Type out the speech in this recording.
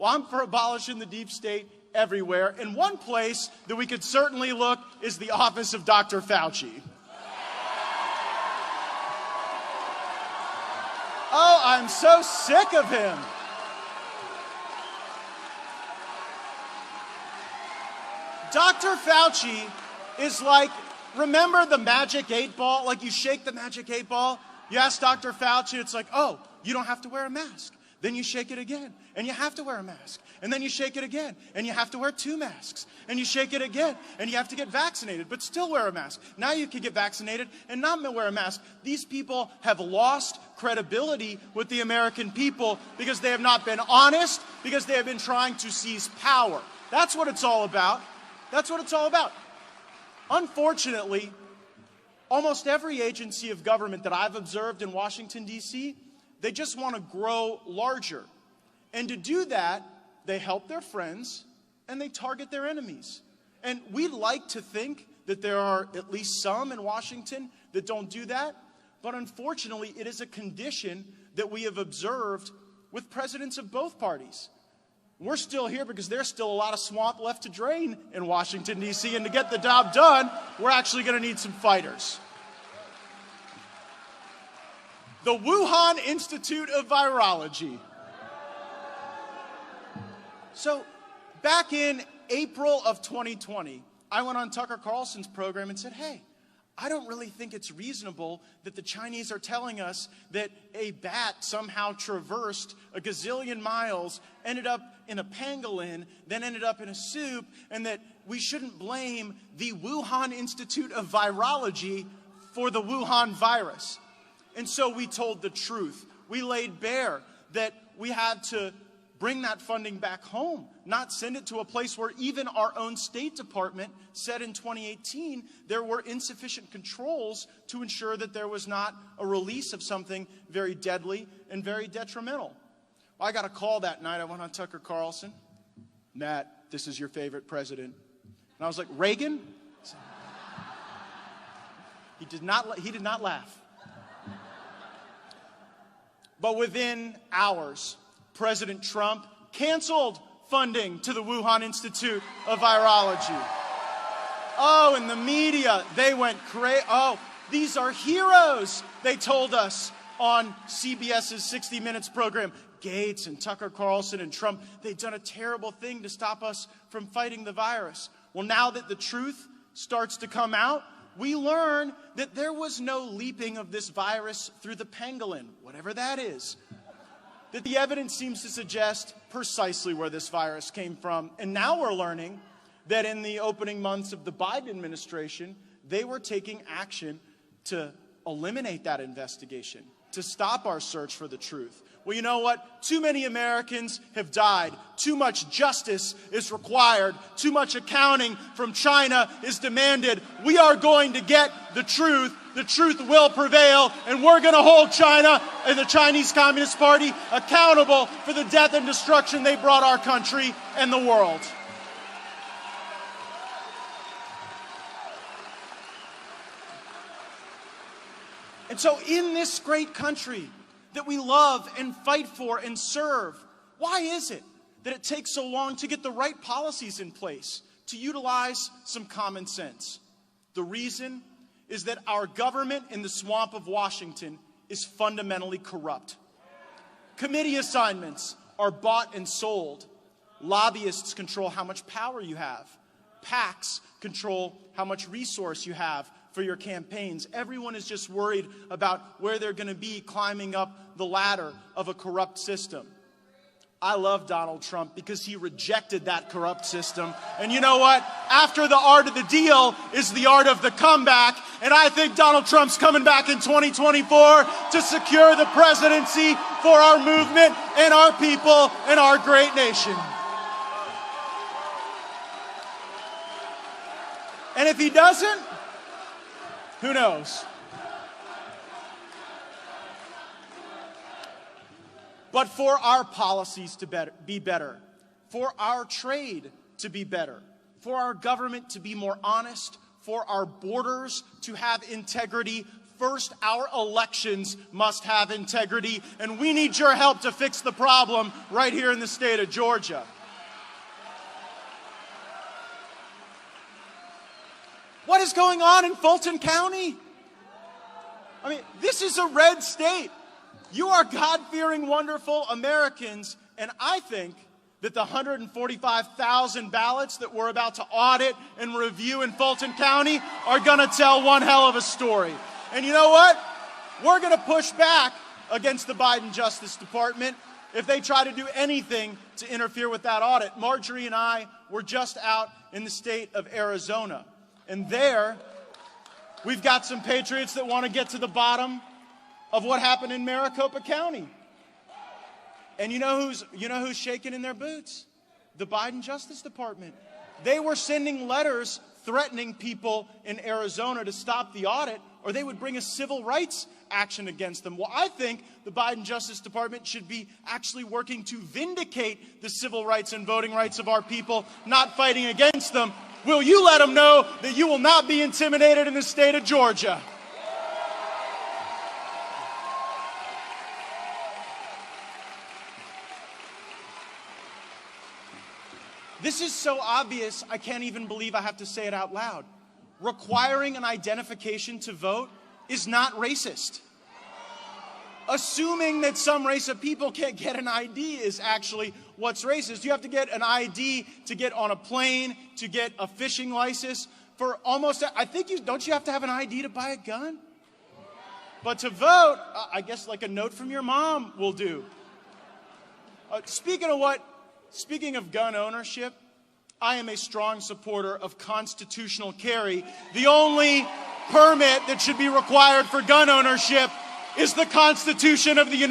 Well, I'm for abolishing the deep state everywhere. And one place that we could certainly look is the office of Dr. Fauci. Oh, I'm so sick of him. Dr. Fauci is like, remember the magic 8-ball? Like you shake the magic 8-ball, you ask Dr. Fauci, it's like, oh, you don't have to wear a mask. Then you shake it again, and you have to wear a mask. And then you shake it again, and you have to wear 2 masks. And you shake it again, and you have to get vaccinated, but still wear a mask. Now you can get vaccinated and not wear a mask. These people have lost credibility with the American people because they have not been honest, because they have been trying to seize power. That's what it's all about. That's what it's all about. Unfortunately, almost every agency of government that I've observed in Washington, D.C., they just want to grow larger. And to do that, they help their friends and they target their enemies. And we like to think that there are at least some in Washington that don't do that. But unfortunately, it is a condition that we have observed with presidents of both parties. We're still here because there's still a lot of swamp left to drain in Washington, D.C. And to get the job done, we're actually going to need some fighters. The Wuhan Institute of Virology. So back in April of 2020, I went on Tucker Carlson's program and said, hey, I don't really think it's reasonable that the Chinese are telling us that a bat somehow traversed a gazillion miles, ended up in a pangolin, then ended up in a soup, and that we shouldn't blame the Wuhan Institute of Virology for the Wuhan virus. And so we told the truth. We laid bare that we had to bring that funding back home, not send it to a place where even our own State Department said in 2018 there were insufficient controls to ensure that there was not a release of something very deadly and very detrimental. Well, I got a call that night. I went on Tucker Carlson. Matt, this is your favorite president. And I was like, Reagan? He did not laugh. But within hours, President Trump canceled funding to the Wuhan Institute of Virology. Oh, and the media, they went crazy. Oh, these are heroes, they told us on CBS's 60 Minutes program. Gaetz and Tucker Carlson and Trump, they've done a terrible thing to stop us from fighting the virus. Well, now that the truth starts to come out, we learn that there was no leaping of this virus through the pangolin, whatever that is. That the evidence seems to suggest precisely where this virus came from. And now we're learning that in the opening months of the Biden administration, they were taking action to eliminate that investigation, to stop our search for the truth. Well, you know what? Too many Americans have died. Too much justice is required. Too much accounting from China is demanded. We are going to get the truth. The truth will prevail, and we're going to hold China and the Chinese Communist Party accountable for the death and destruction they brought our country and the world. And so in this great country that we love and fight for and serve, why is it that it takes so long to get the right policies in place, to utilize some common sense? The reason is that our government in the swamp of Washington is fundamentally corrupt. Committee assignments are bought and sold. Lobbyists control how much power you have. PACs control how much resource you have for your campaigns. Everyone is just worried about where they're going to be climbing up the ladder of a corrupt system. I love Donald Trump because he rejected that corrupt system. And you know what? After the art of the deal is the art of the comeback. And I think Donald Trump's coming back in 2024 to secure the presidency for our movement and our people and our great nation. And if he doesn't, who knows? But for our policies to be better, for our trade to be better, for our government to be more honest, for our borders to have integrity, first, our elections must have integrity, and we need your help to fix the problem right here in the state of Georgia. What is going on in Fulton County? I mean, this is a red state. You are God-fearing, wonderful Americans, and I think that the 145,000 ballots that we're about to audit and review in Fulton County are going to tell one hell of a story. And you know what? We're going to push back against the Biden Justice Department if they try to do anything to interfere with that audit. Marjorie and I were just out in the state of Arizona, and there we've got some patriots that want to get to the bottom of what happened in Maricopa County. And you know who's shaking in their boots? The Biden Justice Department. They were sending letters threatening people in Arizona to stop the audit, or they would bring a civil rights action against them. Well, I think the Biden Justice Department should be actually working to vindicate the civil rights and voting rights of our people, not fighting against them. Will you let them know that you will not be intimidated in the state of Georgia? This is so obvious, I can't even believe I have to say it out loud. Requiring an identification to vote is not racist. Assuming that some race of people can't get an ID is actually what's racist. You have to get an ID to get on a plane, to get a fishing license. For almost, I think don't you have to have an ID to buy a gun? But to vote, I guess like a note from your mom will do. Speaking of gun ownership, I am a strong supporter of constitutional carry. The only permit that should be required for gun ownership is the Constitution of the United States.